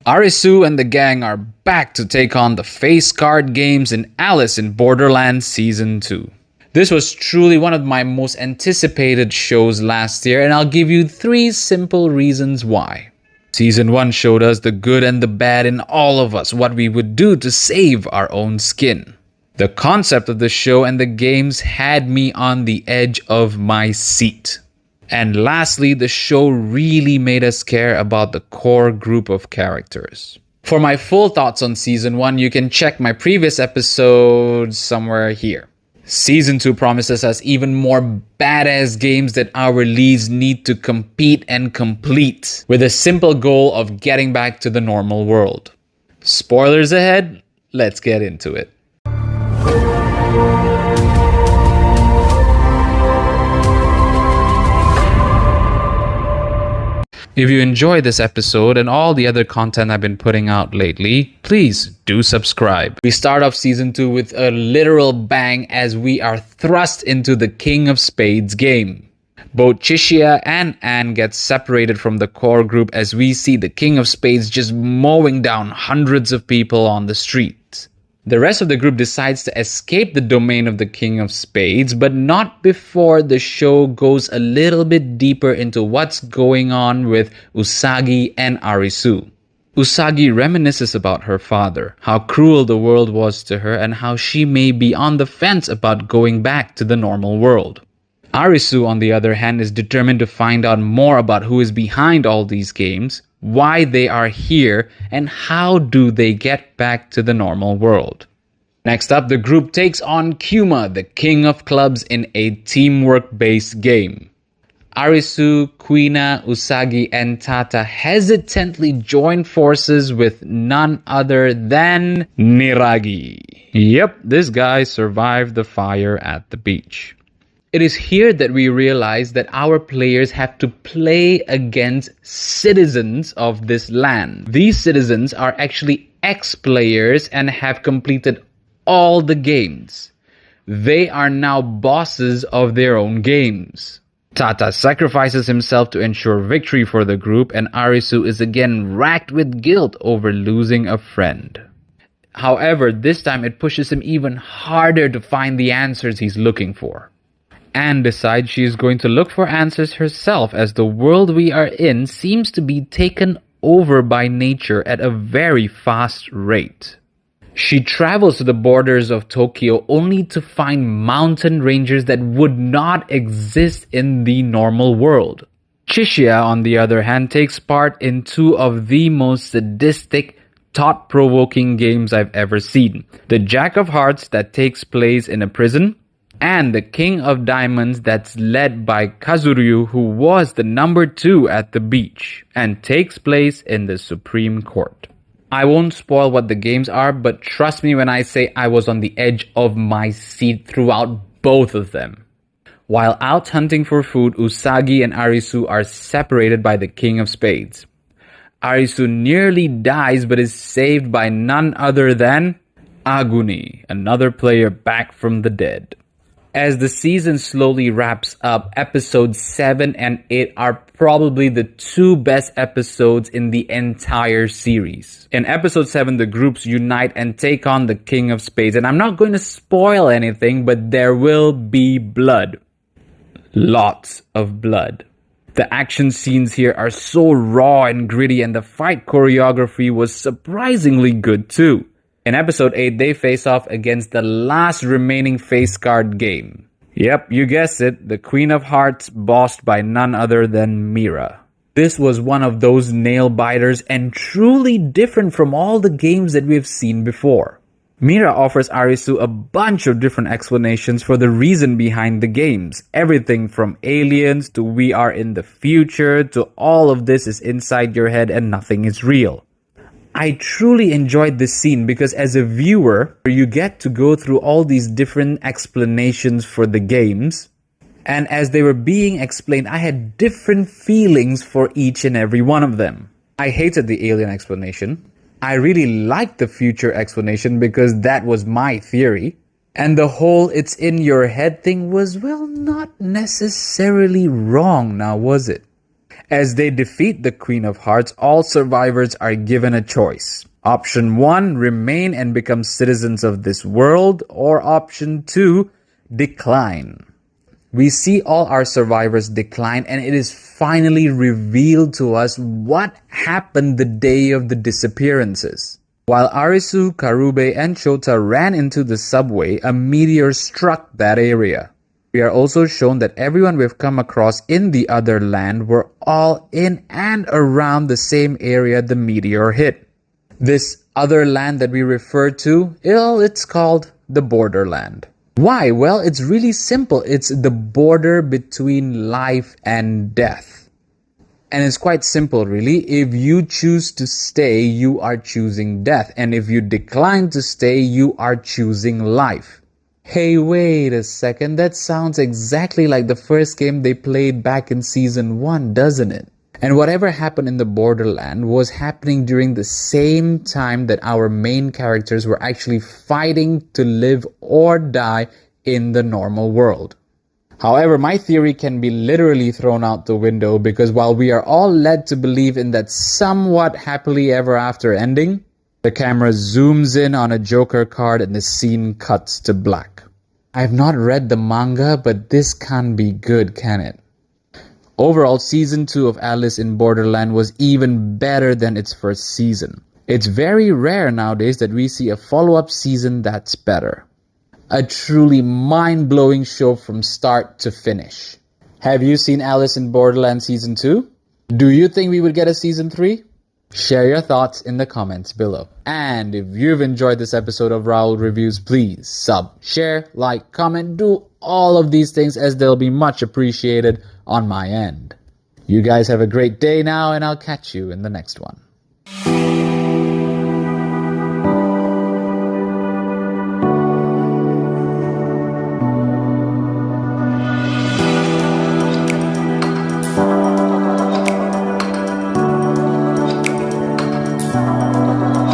Arisu and the gang are back to take on the face card games in Alice in Borderland Season 2. This was truly one of my most anticipated shows last year, and I'll give you 3 simple reasons why. Season 1 showed us the good and the bad in all of us, what we would do to save our own skin. The concept of the show and the games had me on the edge of my seat. And lastly, the show really made us care about the core group of characters. For my full thoughts on Season 1, you can check my previous episode somewhere here. Season 2 promises us even more badass games that our leads need to compete and complete, with a simple goal of getting back to the normal world. Spoilers ahead, let's get into it. If you enjoyed this episode and all the other content I've been putting out lately, please do subscribe. We start off Season 2 with a literal bang as we are thrust into the King of Spades game. Both Chishia and Anne get separated from the core group as we see the King of Spades just mowing down hundreds of people on the street. The rest of the group decides to escape the domain of the King of Spades, but not before the show goes a little bit deeper into what's going on with Usagi and Arisu. Usagi reminisces about her father, how cruel the world was to her, and how she may be on the fence about going back to the normal world. Arisu, on the other hand, is determined to find out more about who is behind all these games, why they are here, and how do they get back to the normal world. Next up, the group takes on Kuma, the king of clubs, in a teamwork-based game. Arisu, Kuina, Usagi, and Tata hesitantly join forces with none other than Niragi. Yep, this guy survived the fire at the beach. It is here that we realize that our players have to play against citizens of this land. These citizens are actually ex-players and have completed all the games. They are now bosses of their own games. Tata sacrifices himself to ensure victory for the group, and Arisu is again racked with guilt over losing a friend. However, this time it pushes him even harder to find the answers he's looking for. Anne decides she is going to look for answers herself, as the world we are in seems to be taken over by nature at a very fast rate. She travels to the borders of Tokyo only to find mountain ranges that would not exist in the normal world. Chishia, on the other hand, takes part in 2 of the most sadistic, thought-provoking games I've ever seen. The Jack of Hearts that takes place in a prison, and the King of Diamonds that's led by Kazuryu, who was the number 2 at the beach, and takes place in the Supreme Court. I won't spoil what the games are, but trust me when I say I was on the edge of my seat throughout both of them. While out hunting for food, Usagi and Arisu are separated by the King of Spades. Arisu nearly dies but is saved by none other than Aguni, another player back from the dead. As the season slowly wraps up, episodes 7 and 8 are probably the 2 best episodes in the entire series. In episode 7, the groups unite and take on the King of Spades. And I'm not going to spoil anything, but there will be blood. Lots of blood. The action scenes here are so raw and gritty, and the fight choreography was surprisingly good too. In episode 8, they face off against the last remaining face card game. Yep, you guessed it, the Queen of Hearts, bossed by none other than Mira. This was one of those nail-biters and truly different from all the games that we've seen before. Mira offers Arisu a bunch of different explanations for the reason behind the games. Everything from aliens to we are in the future to all of this is inside your head and nothing is real. I truly enjoyed this scene because as a viewer, you get to go through all these different explanations for the games. And as they were being explained, I had different feelings for each and every one of them. I hated the alien explanation. I really liked the future explanation because that was my theory. And the whole it's in your head thing was, well, not necessarily wrong now, was it? As they defeat the Queen of Hearts, all survivors are given a choice. Option 1, remain and become citizens of this world, or option 2, decline. We see all our survivors decline, and it is finally revealed to us what happened the day of the disappearances. While Arisu, Karube, and Chota ran into the subway, a meteor struck that area. We are also shown that everyone we've come across in the other land were all in and around the same area the meteor hit. This other land that we refer to, it's called the Borderland. Why? Well, it's really simple. It's the border between life and death. And it's quite simple, really. If you choose to stay, you are choosing death. And if you decline to stay, you are choosing life. Hey, wait a second. That sounds exactly like the first game they played back in Season 1, doesn't it? And whatever happened in the Borderland was happening during the same time that our main characters were actually fighting to live or die in the normal world. However, my theory can be literally thrown out the window, because while we are all led to believe in that somewhat happily ever after ending, the camera zooms in on a Joker card and the scene cuts to black. I've not read the manga, but this can't be good, can it? Overall, Season 2 of Alice in Borderland was even better than its first season. It's very rare nowadays that we see a follow-up season that's better. A truly mind-blowing show from start to finish. Have you seen Alice in Borderland Season 2? Do you think we would get a Season 3? Share your thoughts in the comments below. And if you've enjoyed this episode of Raul Reviews, please sub, share, like, comment, do all of these things, as they'll be much appreciated on my end. You guys have a great day now, and I'll catch you in the next one.